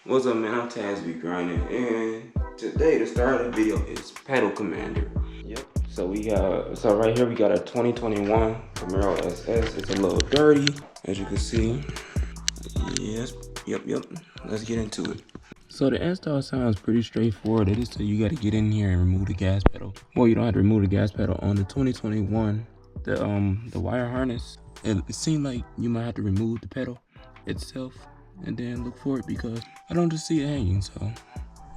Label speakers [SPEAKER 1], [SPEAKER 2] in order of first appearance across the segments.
[SPEAKER 1] What's up, man? I'm Tazbegrinding, and today the start of the video is pedal commander. Yep. So right here we got a 2021 Camaro SS. It's a little dirty, as you can see. Yes. Yep. Let's get into it. So the install sounds pretty straightforward. It is so you got to get in here and remove the gas pedal. Well, you don't have to remove the gas pedal on the 2021. The wire harness. It seemed like you might have to remove the pedal itself and then look for it because I don't just see it hanging. So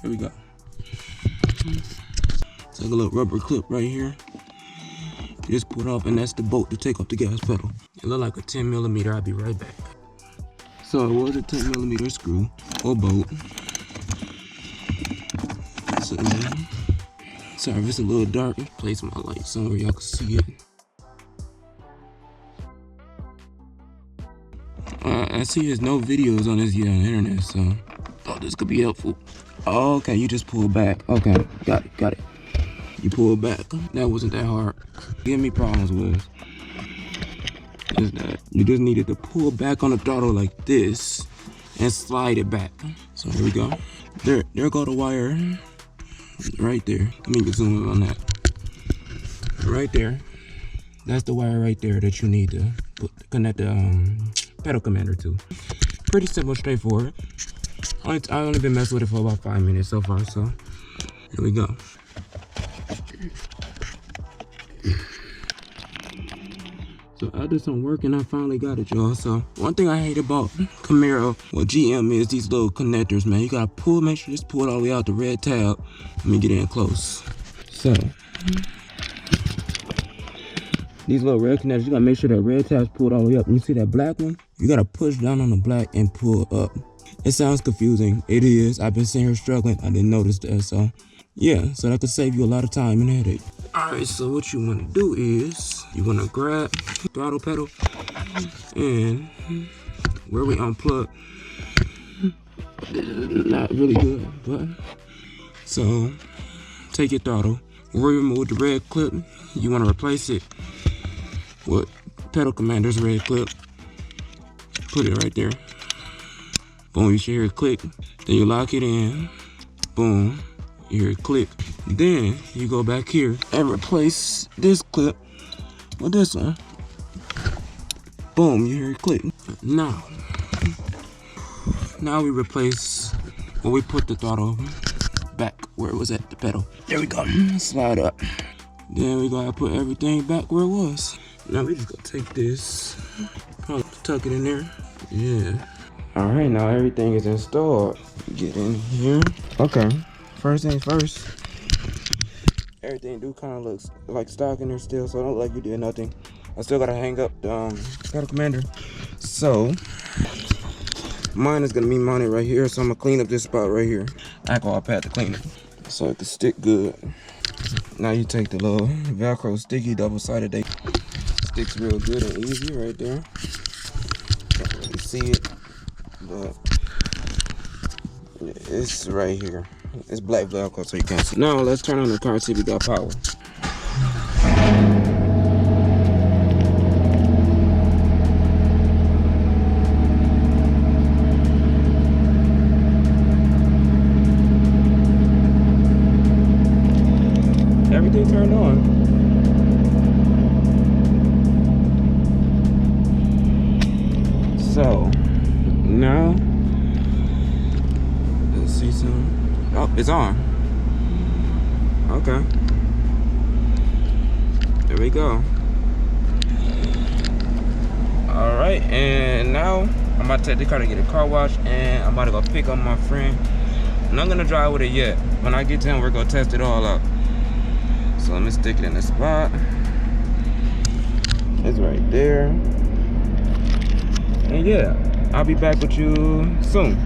[SPEAKER 1] here we go. It's like a little rubber clip right here. You just pull it off, and that's the bolt to take off the gas pedal. It looked like a 10mm. I'll be right back. So it was a 10mm screw or bolt. So yeah. Sorry if it's a little dark. Place my light somewhere y'all can see it. I see there's no videos on this yet on the internet, so thought this could be helpful. Oh, okay, you just pull back. Okay, got it. You pull back. That wasn't that hard. Give me problems with is that you just needed to pull back on the throttle like this and slide it back. So here we go. There go the wire right there. Let me zoom in on that. Right there. That's the wire right there that you need to connect the pedal commander to. Pretty simple, straightforward. I only been messing with it for about 5 minutes so far, so here we go. So I did some work and I finally got it, y'all. So one thing I hate about Camaro or GM is these little connectors, man. You gotta pull, make sure you just pull it all the way out the red tab. Let me get in close. So these little red connectors, you gotta make sure that red tab's pulled all the way up. And you see that black one? You gotta push down on the black and pull up. It sounds confusing. It is. I've been sitting here struggling. I didn't notice that. So yeah, so that could save you a lot of time and headache. Alright, so what you wanna do is you wanna grab the throttle pedal and where we unplug. Not really good, but so take your throttle. Where you remove the red clip, you wanna replace it with pedal commander's red clip. Put it right there. Boom, you should hear it click. Then you lock it in. Boom, you hear it click. Then you go back here and replace this clip with this one. Boom, you hear it click. Now we replace, well, we put the throttle back where it was at the pedal. There we go. Slide up. Then we gotta put everything back where it was. Now we just gonna take this, probably tuck it in there. Yeah. All right, now everything is installed. Get in here. Okay. First things first. Everything do kind of looks like stock in there still, so don't look like you did nothing. I still gotta hang up the pedal commander. So mine is gonna be mounted right here, so I'm gonna clean up this spot right here. Alcohol pad to clean it, so it can stick good. Now you take the little Velcro sticky double-sided. They sticks real good and easy right there. Can't really see it, but it's right here. It's black Velcro, so you can't see. Now let's turn on the car and see if we got power. Everything turned on. So now let's see some. Oh, it's on. Okay. There we go. All right, and now I'm about to take the car to get a car wash, and I'm about to go pick up my friend. I'm not gonna drive with it yet. When I get to him, we're gonna test it all out. So let me stick it in the spot. It's right there. And yeah, I'll be back with you soon.